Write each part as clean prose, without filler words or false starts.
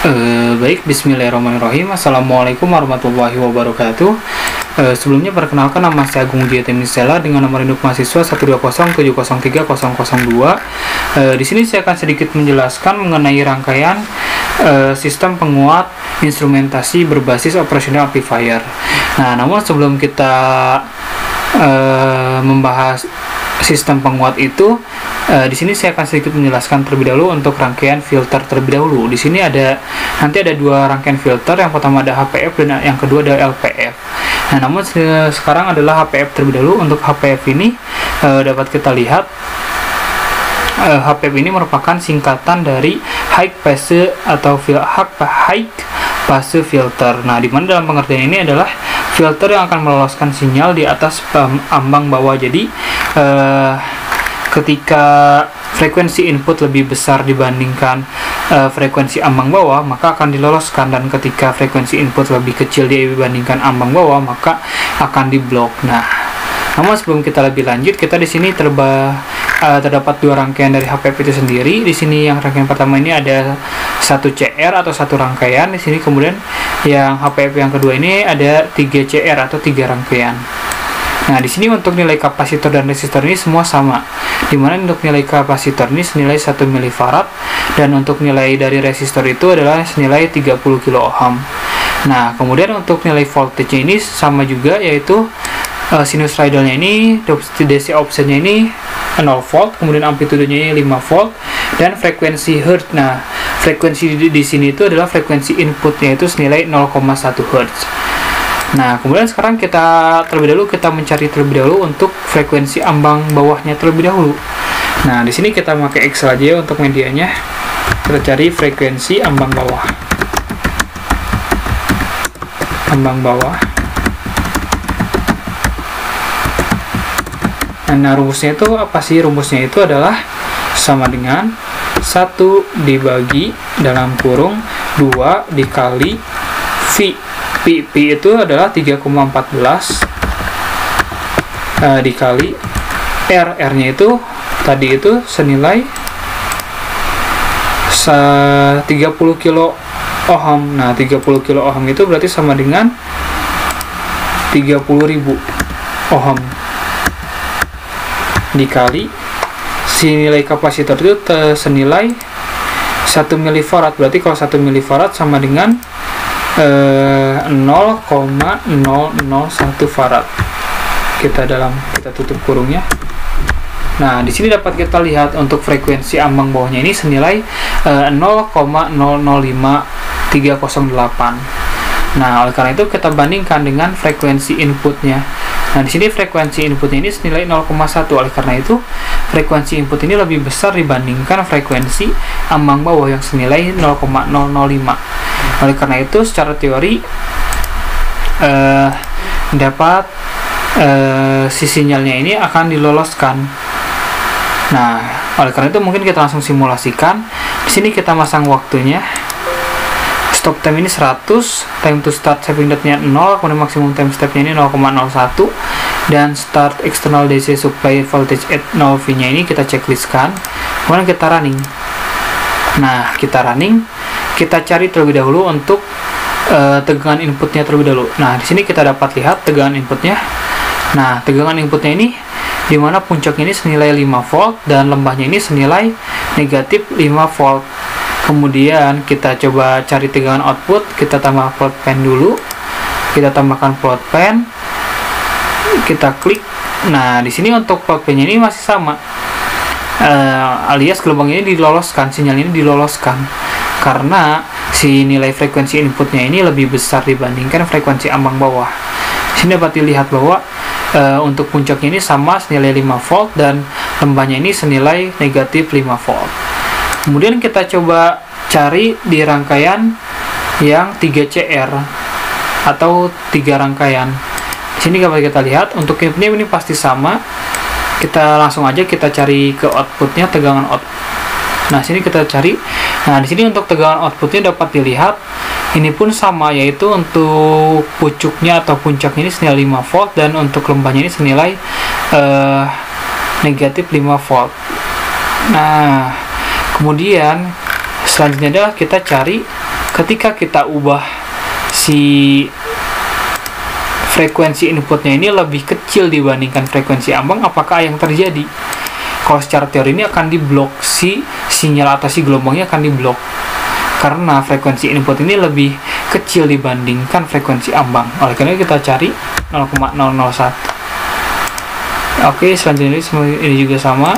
Baik, bismillahirrahmanirrahim. Assalamualaikum warahmatullahi wabarakatuh. Sebelumnya perkenalkan, nama saya Agung Jiyatimisela dengan nomor induk mahasiswa 120703002. Di sini saya akan sedikit menjelaskan mengenai rangkaian sistem penguat instrumentasi berbasis operational amplifier. Nah, namun sebelum kita membahas sistem penguat itu, di sini saya akan sedikit menjelaskan terlebih dahulu untuk rangkaian filter terlebih dahulu. Di sini nanti ada dua rangkaian filter. Yang pertama ada HPF dan yang kedua ada LPF. Nah, namun sekarang adalah HPF terlebih dahulu. Untuk HPF ini dapat kita lihat, HPF ini merupakan singkatan dari high pass atau high pass filter. Nah, di mana dalam pengertian ini adalah filter yang akan meloloskan sinyal di atas ambang bawah. Jadi ketika frekuensi input lebih besar dibandingkan frekuensi ambang bawah, maka akan diloloskan, dan ketika frekuensi input lebih kecil dibandingkan ambang bawah, maka akan diblok. Nah, namun sebelum kita lebih lanjut, kita di sini terdapat dua rangkaian dari HPF itu sendiri. Di sini yang rangkaian pertama ini ada satu CR atau satu rangkaian. Di sini kemudian yang HPF yang kedua ini ada 3 CR atau 3 rangkaian. Nah, di sini untuk nilai kapasitor dan resistor ini semua sama. Dimana untuk nilai kapasitor ini senilai 1 mF, dan untuk nilai dari resistor itu adalah senilai 30 kΩ. Nah, kemudian untuk nilai voltage ini sama juga, yaitu sinusoidalnya ini, DC offsetnya ini 0 volt, kemudian amplitudenya ini 5 volt, dan frekuensi Hz. Nah, frekuensi di sini itu adalah frekuensi inputnya itu senilai 0,1 Hz. Nah, kemudian sekarang kita mencari terlebih dahulu untuk frekuensi ambang bawahnya terlebih dahulu. Nah, di sini kita pakai Excel aja untuk medianya. Kita cari frekuensi ambang bawah. Ambang bawah. Nah, rumusnya itu apa sih? Rumusnya itu adalah sama dengan 1 dibagi dalam kurung 2 dikali V. P itu adalah 3,14 dikali R nya itu tadi itu senilai 30 kilo ohm. Nah, 30 kilo ohm itu berarti sama dengan 30.000 ohm dikali si nilai kapasitor itu senilai 1 mF. Berarti kalau 1 mF sama dengan 0,001 farad. Kita tutup kurungnya. Nah, di sini dapat kita lihat untuk frekuensi ambang bawahnya ini senilai 0,005308. Nah, oleh karena itu kita bandingkan dengan frekuensi inputnya. Nah, di sini frekuensi inputnya ini senilai 0,1. Oleh karena itu, frekuensi input ini lebih besar dibandingkan frekuensi ambang bawah yang senilai 0,005. Oleh karena itu, secara teori dapat si sinyalnya ini akan diloloskan. Nah, oleh karena itu mungkin kita langsung simulasikan. Di sini kita masang waktunya. Stop time ini 100, time to start saving date-nya 0, kemudian maksimum time step-nya ini 0,01, dan start external DC supply voltage at 0V nya ini kita checklistkan. Kemudian kita running. Nah, kita cari terlebih dahulu untuk tegangan inputnya terlebih dahulu. Nah, di sini kita dapat lihat tegangan inputnya. Nah, tegangan inputnya ini dimana puncaknya ini senilai 5 volt dan lembahnya ini senilai negatif 5 volt. Kemudian kita coba cari tegangan output. Kita tambah plot pen dulu. Kita tambahkan plot pen. Kita klik. Nah, di sini untuk plot pennya ini masih sama. Alias gelombang ini diloloskan, sinyal ini diloloskan karena si nilai frekuensi inputnya ini lebih besar dibandingkan frekuensi ambang bawah. Di sini dapat dilihat bahwa untuk puncaknya ini sama senilai 5 volt dan lembahnya ini senilai negatif 5 volt. Kemudian kita coba cari di rangkaian yang 3 CR atau 3 rangkaian. Di sini dapat kita lihat untuk inputnya ini pasti sama. Kita langsung aja kita cari ke outputnya, tegangan out. Nah, sini kita cari. Nah, di sini untuk tegangan outputnya dapat dilihat ini pun sama, yaitu untuk pucuknya atau puncaknya ini senilai 5 volt dan untuk lembahnya ini senilai negatif 5 volt. Nah, kemudian selanjutnya adalah kita cari ketika kita ubah si frekuensi inputnya ini lebih kecil dibandingkan frekuensi ambang, apakah yang terjadi? Kalau secara teori ini akan diblok, si sinyal atau si gelombangnya akan diblok karena frekuensi input ini lebih kecil dibandingkan frekuensi ambang. Oleh karena itu kita cari 0,001. Oke, selanjutnya ini juga sama,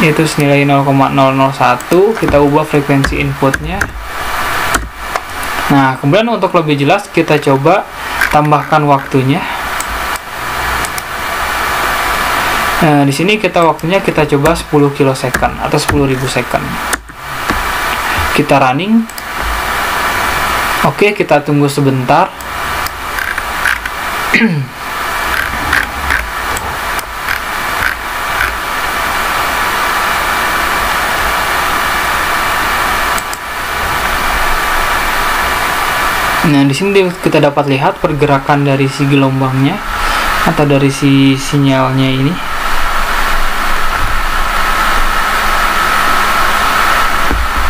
yaitu senilai 0,001. Kita ubah frekuensi inputnya. Nah, kemudian untuk lebih jelas kita coba tambahkan waktunya. Nah, di sini waktunya kita coba 10 kilosecond atau 10.000 second. Kita running. Oke, kita tunggu sebentar. Nah, di sini kita dapat lihat pergerakan dari si gelombangnya atau dari si sinyalnya ini.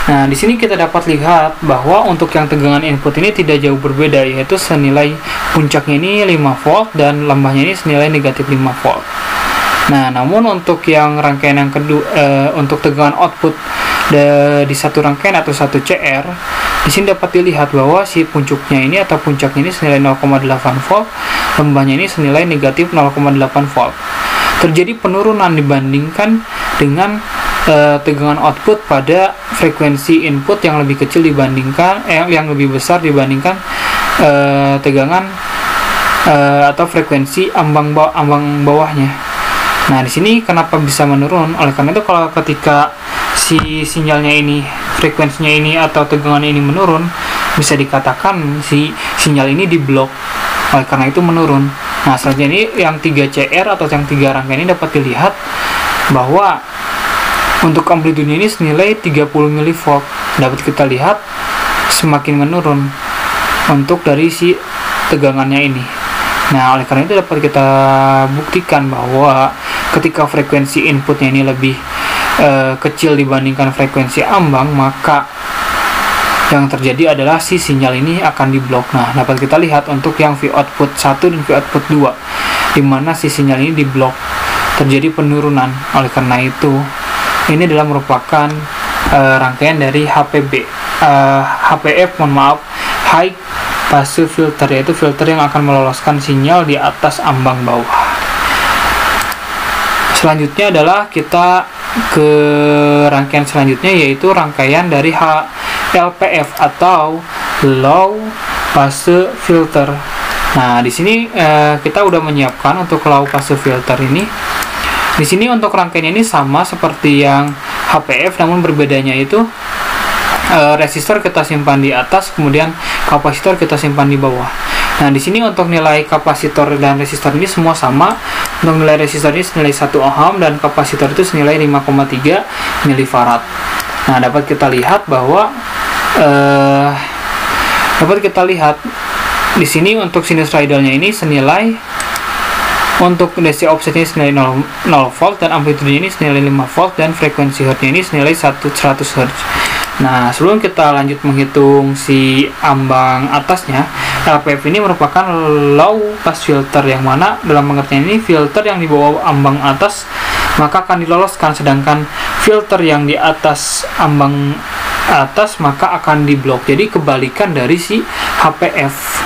Nah, di sini kita dapat lihat bahwa untuk yang tegangan input ini tidak jauh berbeda, yaitu senilai puncaknya ini 5 volt dan lembahnya ini senilai negatif 5 volt. Nah, namun untuk yang rangkaian yang kedua, untuk tegangan output di satu rangkaian atau satu CR, di sini dapat dilihat bahwa si puncaknya ini atau puncaknya ini senilai 0,8 volt, lembahnya ini senilai negatif 0,8 volt. Terjadi penurunan dibandingkan dengan tegangan output pada frekuensi input yang lebih kecil dibandingkan yang lebih besar dibandingkan tegangan atau frekuensi ambang bawahnya. Nah, di sini kenapa bisa menurun? Oleh karena itu kalau ketika si sinyalnya ini, frekuensinya ini atau tegangan ini menurun, bisa dikatakan si sinyal ini diblok. Oleh karena itu menurun. Nah, selanjutnya ini yang 3 CR atau yang 3 rangkaian ini dapat dilihat bahwa untuk amplitude ini senilai 30 mV. Dapat kita lihat semakin menurun untuk dari si tegangannya ini. Nah, oleh karena itu dapat kita buktikan bahwa ketika frekuensi inputnya ini lebih kecil dibandingkan frekuensi ambang, maka yang terjadi adalah si sinyal ini akan diblok. Nah, dapat kita lihat untuk yang V output 1 dan V output 2, di mana si sinyal ini diblok, terjadi penurunan. Oleh karena itu, ini adalah merupakan rangkaian dari HPF, high passive filter, yaitu filter yang akan meloloskan sinyal di atas ambang bawah. Selanjutnya adalah kita ke rangkaian selanjutnya, yaitu rangkaian dari LPF atau low passive filter. Nah, di sini kita udah menyiapkan untuk low passive filter ini. Di sini untuk rangkaian ini sama seperti yang HPF, namun berbedanya itu resistor kita simpan di atas, kemudian kapasitor kita simpan di bawah. Nah, di sini untuk nilai kapasitor dan resistor ini semua sama. Untuk nilai resistor ini senilai 1 ohm dan kapasitor itu senilai 5,3 milifarad. Nah, dapat kita lihat bahwa di sini untuk sinusoidalnya ini senilai, untuk DC offsetnya senilai 0 volt dan amplitudenya ini senilai 5 volt dan frekuensi hertznya ini senilai 100 Hz. Nah, sebelum kita lanjut menghitung si ambang atasnya, LPF ini merupakan low pass filter, yang mana dalam pengertian ini filter yang di bawah ambang atas maka akan diloloskan, sedangkan filter yang di atas ambang atas maka akan diblok. Jadi kebalikan dari si HPF.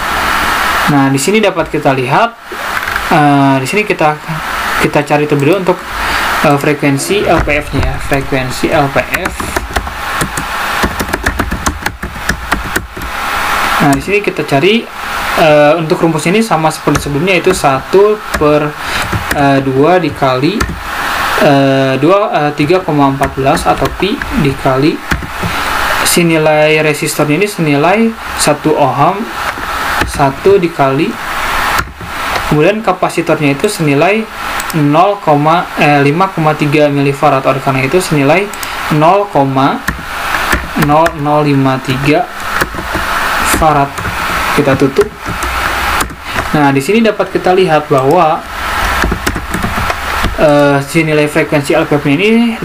Nah, di sini dapat kita lihat, di sini kita cari terlebih dahulu untuk frekuensi LPF-nya, frekuensi LPF. Nah, di sini kita cari untuk rumusnya ini sama seperti sebelumnya, yaitu 1/2 dikali 3,14 atau pi dikali si nilai resistornya ini senilai 1 ohm, 1 dikali, kemudian kapasitornya itu senilai 5,3 milifarad. Oleh karena itu senilai 0,0053 farad. Kita tutup. Nah, di sini dapat kita lihat bahwa si nilai frekuensi LPF ini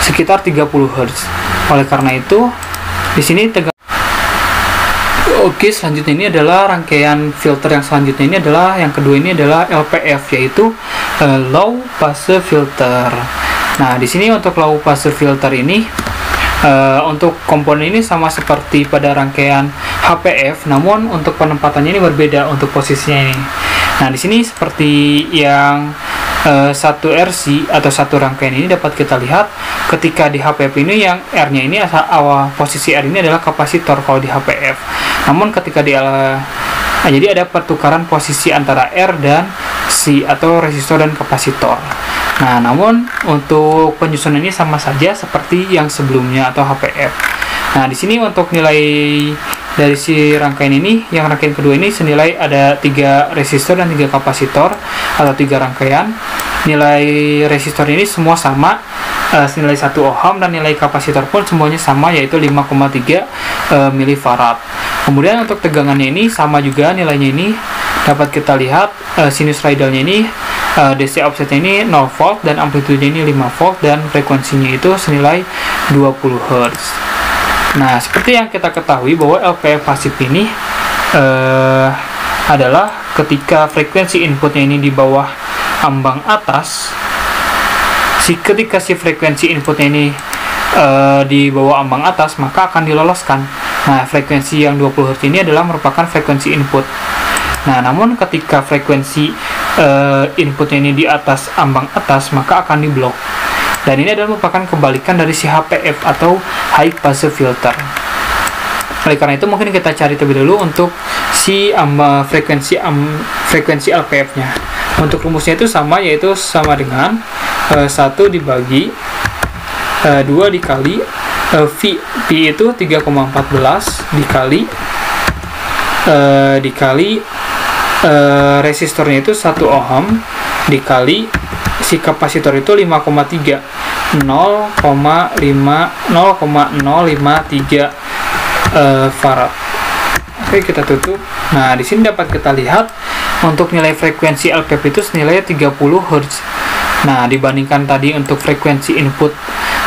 sekitar 30 Hz. Oleh karena itu, di sini Oke, selanjutnya ini adalah rangkaian filter yang selanjutnya ini adalah yang kedua ini adalah LPF, yaitu low pass filter. Nah, di sini untuk low pass filter ini untuk komponen ini sama seperti pada rangkaian HPF, namun untuk penempatannya ini berbeda untuk posisinya ini. Nah, di sini seperti yang satu RC atau satu rangkaian ini dapat kita lihat ketika di HPF ini yang R-nya ini awal posisi R ini adalah kapasitor kalau di HPF. Namun ketika di jadi ada pertukaran posisi antara R dan C atau resistor dan kapasitor. Nah, namun untuk penyusunan ini sama saja seperti yang sebelumnya atau HPF. Nah, di sini untuk nilai dari si rangkaian ini, yang rangkaian kedua ini senilai ada 3 resistor dan 3 kapasitor atau 3 rangkaian. Nilai resistor ini semua sama, senilai 1 ohm, dan nilai kapasitor pun semuanya sama, yaitu 5,3 milifarad. Kemudian untuk tegangannya ini sama juga nilainya ini, dapat kita lihat sinusoidalnya ini DC offsetnya ini 0 volt dan amplitudenya ini 5 volt dan frekuensinya itu senilai 20 Hz. Nah, seperti yang kita ketahui bahwa LPF pasif ini adalah ketika frekuensi inputnya ini di bawah ambang atas, ketika si frekuensi inputnya ini di bawah ambang atas, maka akan diloloskan. Nah, frekuensi yang 20 Hz ini adalah merupakan frekuensi input. Nah, namun ketika frekuensi inputnya ini di atas ambang atas, maka akan diblok. Dan ini adalah merupakan kebalikan dari si HPF atau high pass filter. Oleh karena itu mungkin kita cari terlebih dulu untuk si frekuensi LPF-nya. Untuk rumusnya itu sama, yaitu sama dengan 1 dibagi 2 dikali V itu 3,14 dikali resistornya itu 1 ohm dikali si kapasitor itu 5,3 0,053 farad. Oke, kita tutup. Nah, di sini dapat kita lihat untuk nilai frekuensi LPF itu senilai 30 Hz. Nah, dibandingkan tadi untuk frekuensi input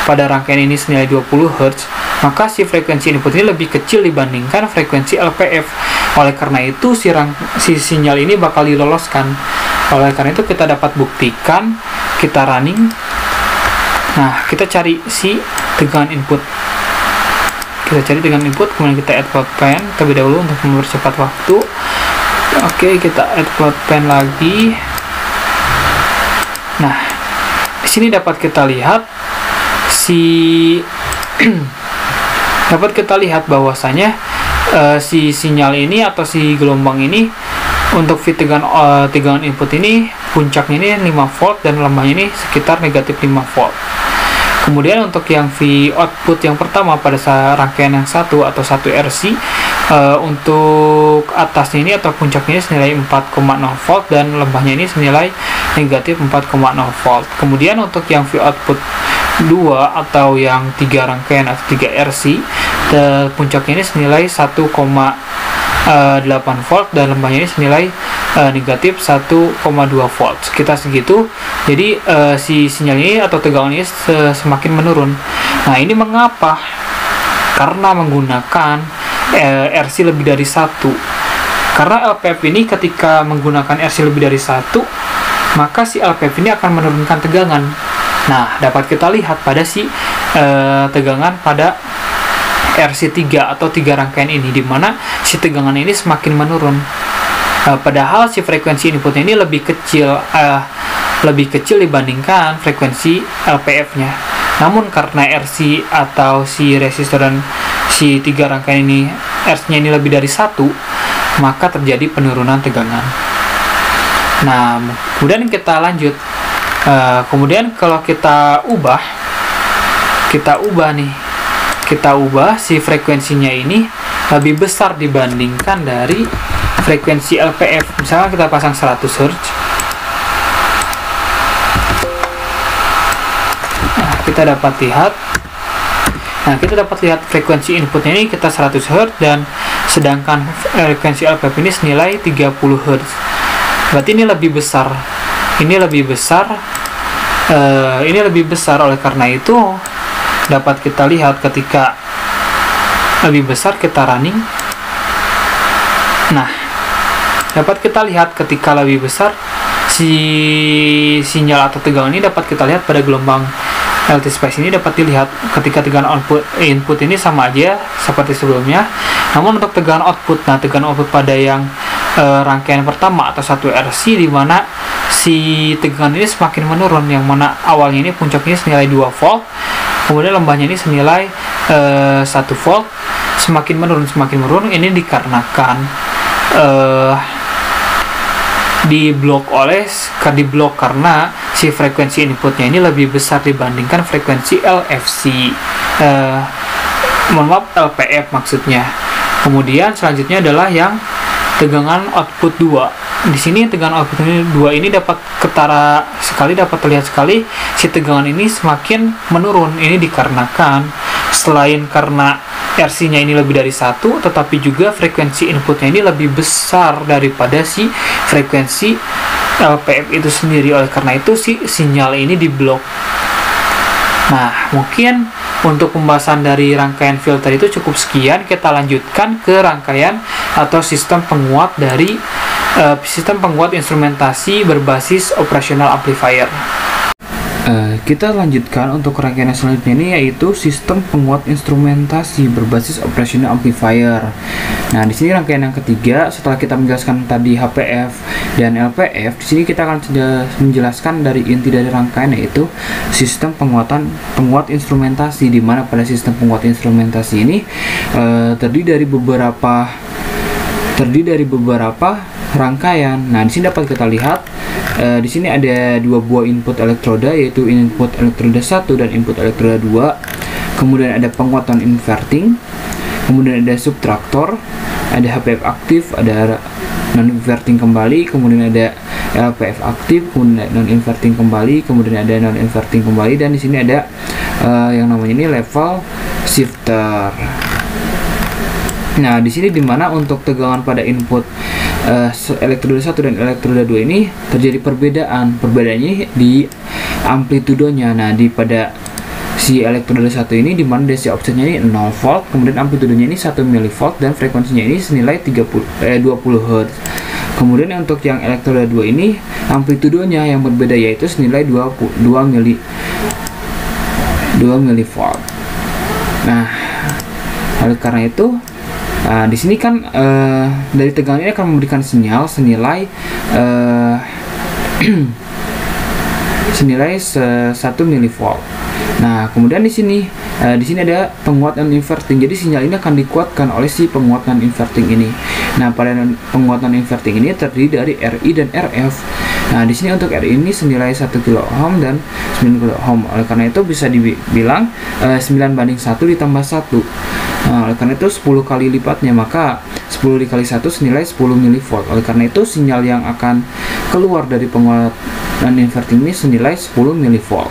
pada rangkaian ini senilai 20 Hz, maka si frekuensi input ini lebih kecil dibandingkan frekuensi LPF. Oleh karena itu si sinyal ini bakal diloloskan. Oleh karena itu kita dapat buktikan, kita running. Nah, kita cari si tegangan input. Kita cari tegangan input, kemudian kita add plot pen terlebih dahulu untuk mempercepat waktu. Oke, kita add plot pen lagi. Nah, di sini dapat kita lihat dapat kita lihat bahwasanya si sinyal ini atau si gelombang ini untuk tegangan input ini puncaknya ini 5 volt dan lembahnya ini sekitar negatif 5 volt. Kemudian untuk yang V output yang pertama pada rangkaian yang 1 atau 1 RC, untuk atasnya ini atau puncaknya ini senilai 4,0 volt dan lembahnya ini senilai negatif 4,0 volt. Kemudian untuk yang V output 2 atau yang 3 rangkaian atau 3 RC, puncaknya ini senilai 1,8 volt dan lembahnya ini senilai negatif 1,2 volt, sekitar segitu. Jadi si sinyal ini atau tegangan ini semakin menurun. Nah, ini mengapa? Karena menggunakan RC lebih dari 1. Karena LPF ini ketika menggunakan RC lebih dari 1, maka si LPF ini akan menurunkan tegangan. Nah, dapat kita lihat pada si tegangan pada RC3 atau 3 rangkaian ini, di mana si tegangan ini semakin menurun. Padahal si frekuensi inputnya ini lebih kecil dibandingkan frekuensi LPF-nya. Namun karena RC atau si resistor dan si 3 rangkaian ini RC-nya ini lebih dari 1, maka terjadi penurunan tegangan. Nah, kemudian kita lanjut. Kemudian kalau kita ubah si frekuensinya ini lebih besar dibandingkan dari frekuensi LPF. Misalnya kita pasang 100 Hz. Nah, kita dapat lihat frekuensi inputnya ini kita 100 Hz dan sedangkan frekuensi LPF ini senilai 30 Hz. Berarti ini lebih besar. Ini lebih besar. Oleh karena itu dapat kita lihat ketika lebih besar kita running. Nah, dapat kita lihat ketika lebih besar si sinyal atau tegangan ini dapat kita lihat pada gelombang LT space ini dapat dilihat ketika tegangan input ini sama aja seperti sebelumnya. Namun untuk tegangan output, nah tegangan output pada yang rangkaian pertama atau 1 RC di mana si tegangan ini semakin menurun, yang mana awalnya ini puncaknya senilai 2 volt, kemudian lembahnya ini senilai 1 volt, semakin menurun. Ini dikarenakan diblok karena si frekuensi inputnya ini lebih besar dibandingkan frekuensi LFC, LPF maksudnya. Kemudian selanjutnya adalah yang tegangan output 2. Di sini tegangan output 2 ini dapat terlihat sekali si tegangan ini semakin menurun. Ini dikarenakan selain karena RC-nya ini lebih dari 1, tetapi juga frekuensi inputnya ini lebih besar daripada si frekuensi LPF itu sendiri. Oleh karena itu si sinyal ini diblok. Nah, mungkin untuk pembahasan dari rangkaian filter itu cukup sekian. Kita lanjutkan ke rangkaian atau sistem penguat dari sistem penguat instrumentasi berbasis operational amplifier. Kita lanjutkan untuk rangkaian selanjutnya ini, yaitu sistem penguat instrumentasi berbasis operational amplifier. Nah, di sini rangkaian yang ketiga. Setelah kita menjelaskan tadi HPF dan LPF, di sini kita akan menjelaskan dari inti dari rangkaian, yaitu sistem penguat instrumentasi, di mana pada sistem penguat instrumentasi ini terdiri dari beberapa rangkaian. Nah, di sini dapat kita lihat di sini ada 2 buah input elektroda, yaitu input elektroda 1 dan input elektroda 2. Kemudian ada penguat non inverting, kemudian ada subtraktor, ada HPF aktif, ada non inverting kembali, kemudian ada LPF aktif, kemudian non inverting kembali, kemudian ada non inverting kembali, dan di sini ada yang namanya ini level shifter. Nah, di sini dimana untuk tegangan pada input elektroda 1 dan elektroda 2 ini terjadi perbedaannya di amplitudonya. Nah, pada si elektroda 1 ini dimana DC offsetnya ini 0 volt, kemudian amplitudonya ini 1 mV dan frekuensinya ini senilai 20 Hz. Kemudian untuk yang elektroda 2 ini amplitudonya yang berbeda, yaitu senilai 2 mV. Nah, oleh karena itu di sini kan dari tegangan ini akan memberikan sinyal senilai senilai 1 mV. Nah, kemudian di sini ada penguat non inverting. Jadi sinyal ini akan dikuatkan oleh si penguat non inverting ini. Nah, pada penguat non inverting ini terdiri dari RI dan RF. Nah, di sini untuk RI ini senilai 1 kΩ dan 9 kΩ. Oleh karena itu bisa dibilang 9:1 ditambah 1. Nah, oleh karena itu 10 kali lipatnya, maka 10 dikali 1 senilai 10 mV. Oleh karena itu sinyal yang akan keluar dari penguat non inverting ini senilai 10 mV.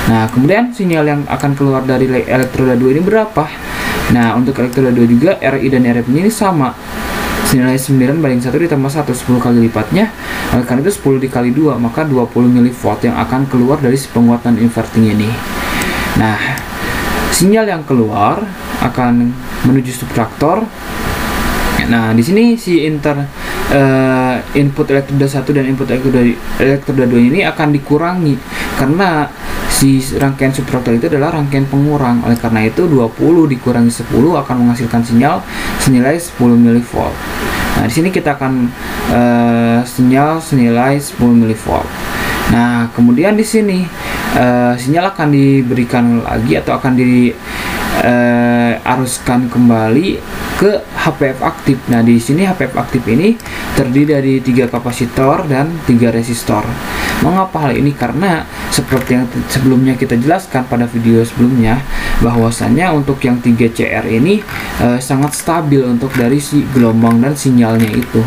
Nah, kemudian sinyal yang akan keluar dari elektroda 2 ini berapa? Nah, untuk elektroda 2 juga RI dan RF ini sama, senilai 9:1 ditambah 1, 10 kali lipatnya. Oleh karena itu 10 dikali 2, maka 20 mV yang akan keluar dari si penguatan inverting ini. Nah, sinyal yang keluar akan menuju subtraktor. Nah, di sini si input elektroda 1 dan input elektroda 2 ini akan dikurangi karena si rangkaian subtraktor itu adalah rangkaian pengurang. Oleh karena itu 20 dikurangi 10 akan menghasilkan sinyal senilai 10 mV. Nah, di sini kita akan sinyal senilai 10 mV. Nah, kemudian di sini sinyal akan diberikan lagi atau akan diaruskan kembali ke HPF aktif. Nah, di sini HPF aktif ini terdiri dari 3 kapasitor dan 3 resistor. Mengapa hal ini? Karena seperti yang sebelumnya kita jelaskan pada video sebelumnya, bahwasannya untuk yang 3 CR ini sangat stabil untuk dari si gelombang dan sinyalnya itu.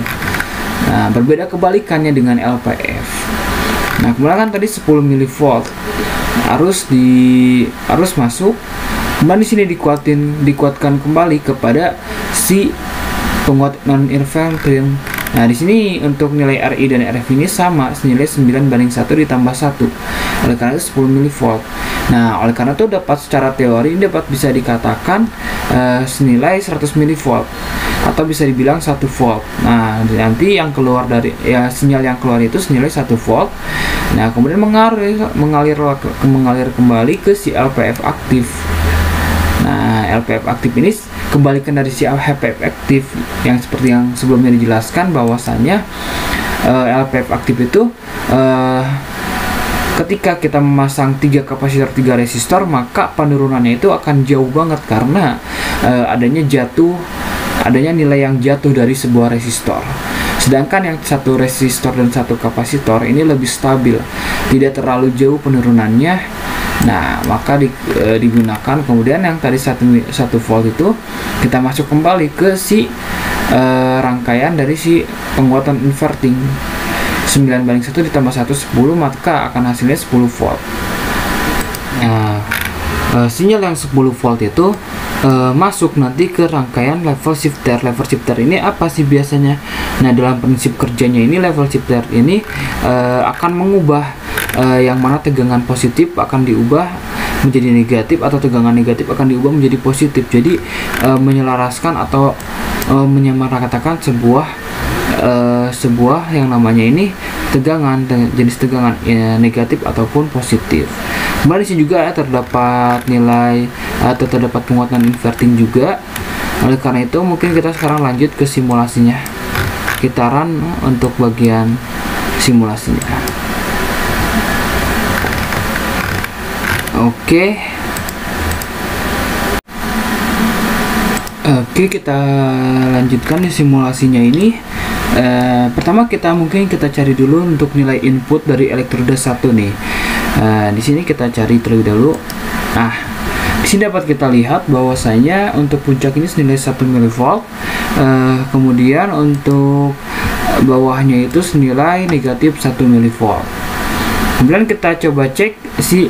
Nah, berbeda kebalikannya dengan LPF. Nah, kemudian kan tadi 10 mV arus masuk, kemudian di sini dikuatkan kembali kepada si penguat non inverting. Nah, di sini untuk nilai RI dan RF ini sama, senilai 9:1 ditambah 1. Oleh karena itu 10 mV. Nah, oleh karena itu secara teori ini dapat bisa dikatakan senilai 100 mV atau bisa dibilang 1 volt. Nah, nanti yang keluar dari sinyal yang keluar itu senilai 1 volt. Nah, kemudian mengalir kembali ke si LPF aktif. Nah, LPF aktif ini kembalikan dari si LPF aktif yang seperti yang sebelumnya dijelaskan bahwasanya LPF aktif itu ketika kita memasang 3 kapasitor 3 resistor, maka penurunannya itu akan jauh banget karena adanya nilai yang jatuh dari sebuah resistor. Sedangkan yang satu resistor dan satu kapasitor ini lebih stabil, tidak terlalu jauh penurunannya. Nah, maka digunakan kemudian yang tadi 1 volt itu kita masuk kembali ke si rangkaian dari si penguatan inverting. 9:1 ditambah 1 10, maka akan hasilnya 10 volt. Nah, sinyal yang 10 volt itu masuk nanti ke rangkaian level shifter. Level shifter ini apa sih biasanya? Nah, dalam prinsip kerjanya ini level shifter ini akan mengubah yang mana tegangan positif akan diubah menjadi negatif atau tegangan negatif akan diubah menjadi positif. Jadi menyelaraskan atau menyamaratakan sebuah yang namanya ini jenis tegangan negatif ataupun positif. Kemudian di sini juga terdapat nilai atau terdapat penguatan inverting juga. Oleh karena itu mungkin kita sekarang lanjut ke simulasinya. Kita run untuk bagian simulasinya. Oke, kita lanjutkan di simulasinya ini. Pertama kita cari dulu untuk nilai input dari elektroda 1 nih. Di sini kita cari terlebih dahulu. Nah, di sini dapat kita lihat bahwasanya untuk puncak ini senilai 1 mV. Kemudian untuk bawahnya itu senilai negatif 1 mV. Kemudian kita coba cek si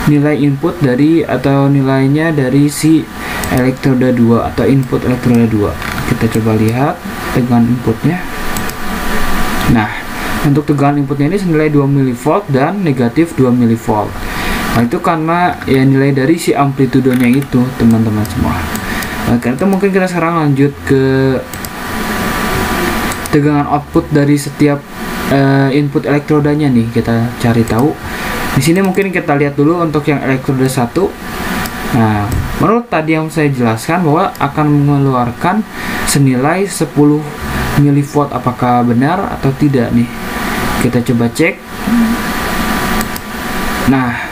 nilai input nilainya dari si elektroda 2 atau input elektroda 2. Kita coba lihat tegangan inputnya. Nah, untuk tegangan inputnya ini senilai 2 mV dan negatif 2 mV. Nah, itu karena ya nilai dari si amplitudenya itu, teman-teman semua. Nah, karena itu mungkin kita sekarang lanjut ke tegangan output dari setiap input elektrodanya nih. Kita cari tahu. Di sini mungkin kita lihat dulu untuk yang elektroda 1. Nah, menurut tadi yang saya jelaskan bahwa akan mengeluarkan senilai 10 mV. Apakah benar atau tidak nih? Kita coba cek. Nah,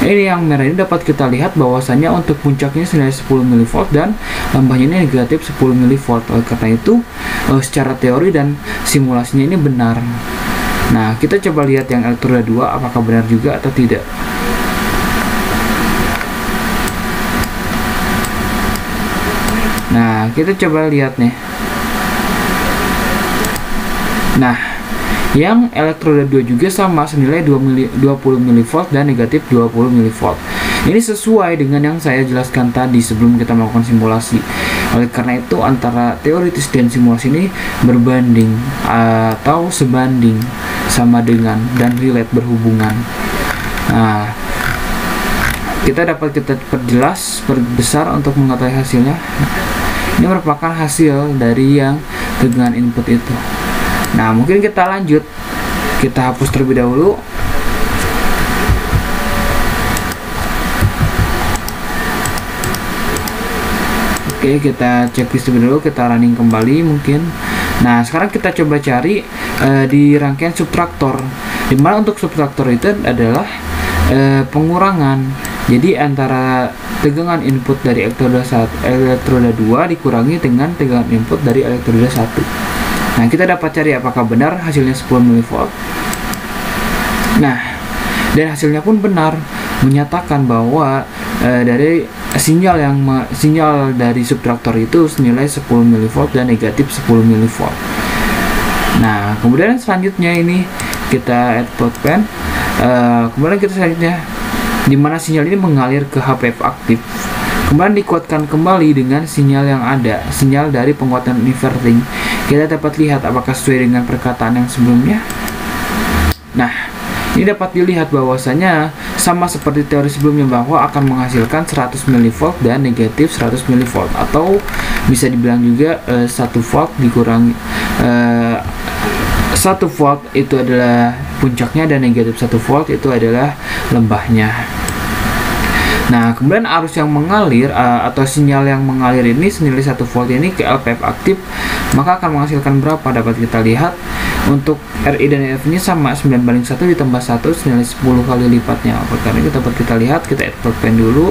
ini yang merah ini dapat kita lihat bahwasanya untuk puncaknya senilai 10 mV dan lambahnya ini negatif 10 mV. Oleh karena itu, secara teori dan simulasinya ini benar. Nah, kita coba lihat yang elektroda 2 apakah benar juga atau tidak. Nah, kita coba lihat nih. Nah, yang elektroda 2 juga sama senilai 20 mV dan negatif 20 mV. Ini sesuai dengan yang saya jelaskan tadi sebelum kita melakukan simulasi. Oleh karena itu antara teoritis dan simulasi ini berbanding atau sebanding, sama dengan dan relate, berhubungan. Nah, kita perjelas perbesar untuk mengetahui hasilnya. Ini merupakan hasil dari yang tegangan input itu. Nah, mungkin kita lanjut. Kita hapus terlebih dahulu. Oke, kita checklist terlebih dahulu, kita running kembali mungkin. Nah, sekarang kita coba cari di rangkaian subtraktor. Dimana untuk subtraktor itu adalah pengurangan. Jadi antara tegangan input dari elektroda 2 dikurangi dengan tegangan input dari elektroda 1. Nah, kita dapat cari apakah benar hasilnya 10 mV. Nah, dan hasilnya pun benar, menyatakan bahwa dari sinyal dari subtraktor itu senilai 10 mV dan negatif 10 mV. Nah, kemudian selanjutnya ini kita add plot pen. Kemudian kita selanjutnya dimana sinyal ini mengalir ke HPF aktif, kemudian dikuatkan kembali dengan sinyal yang ada, sinyal dari penguatan inverting. Kita dapat lihat apakah sesuai dengan perkataan yang sebelumnya. Nah, Ini dapat dilihat bahwasanya sama seperti teori sebelumnya bahwa akan menghasilkan 100 mV dan negatif 100 mV, atau bisa dibilang juga 1 volt dikurangi 1 volt itu adalah puncaknya dan negatif 1 volt itu adalah lembahnya. Nah, kemudian arus yang mengalir atau sinyal yang mengalir ini senilai 1 volt ini ke LPF aktif, maka akan menghasilkan berapa? Dapat kita lihat untuk RI dan RF nya sama, 9/1 ditambah 1 senilai 10 kali lipatnya. Karena itu dapat kita lihat, kita add pulpen dulu.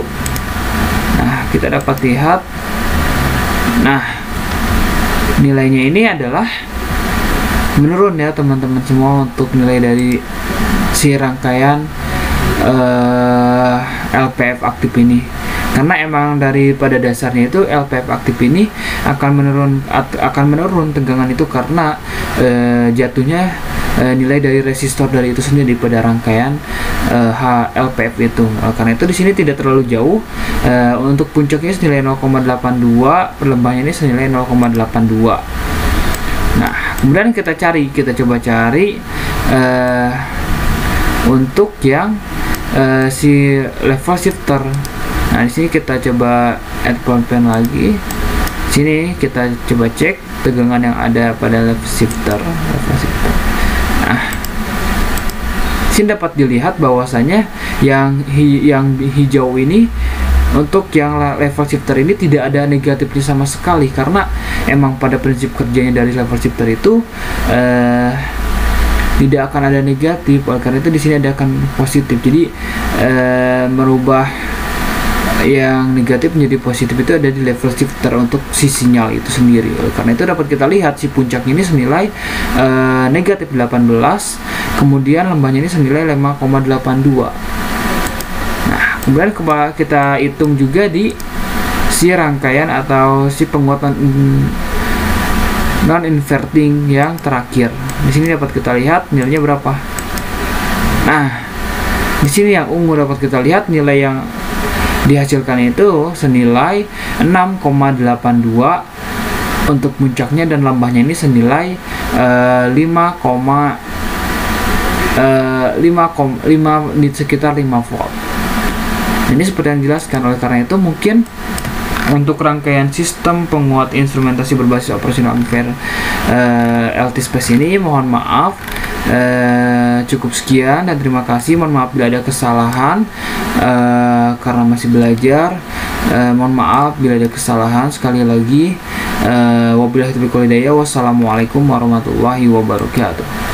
Nah, kita dapat lihat. Nah, nilainya ini adalah menurun ya teman-teman semua untuk nilai dari si rangkaian LPF aktif ini, karena emang daripada dasarnya itu LPF aktif ini akan menurun tegangan itu karena jatuhnya nilai dari resistor dari itu sendiri pada rangkaian LPF itu. Karena itu di sini tidak terlalu jauh. Untuk puncaknya senilai 0,82, perlembahnya ini senilai 0,82. Nah, kemudian kita coba cari untuk yang si level shifter. Nah, di sini kita coba add pen lagi. Sini kita coba cek tegangan yang ada pada level shifter. Nah, sini dapat dilihat bahwasanya yang hijau ini untuk yang level shifter ini tidak ada negatifnya sama sekali, karena emang pada prinsip kerjanya dari level shifter itu tidak akan ada negatif. Oleh karena itu di sini ada akan positif. Jadi merubah yang negatif menjadi positif itu ada di level shifter untuk si sinyal itu sendiri. Oleh karena itu dapat kita lihat si puncak ini senilai negatif 18, kemudian lembahnya ini senilai 5,82. Nah, kemudian kita hitung juga di si rangkaian atau si penguatan non inverting yang terakhir. Di sini dapat kita lihat nilainya berapa. Nah, di sini yang ungu dapat kita lihat nilai yang dihasilkan itu senilai 6,82 untuk puncaknya, dan lambahnya ini senilai 5 sekitar 5 volt. Ini seperti yang dijelaskan. Oleh karena itu mungkin untuk rangkaian sistem penguat instrumentasi berbasis operasional amplifier LT Space ini mohon maaf, cukup sekian dan terima kasih. Mohon maaf bila ada kesalahan karena masih belajar. Mohon maaf bila ada kesalahan. Sekali lagi wabillahi taufiq wal hidayah. Wassalamualaikum warahmatullahi wabarakatuh.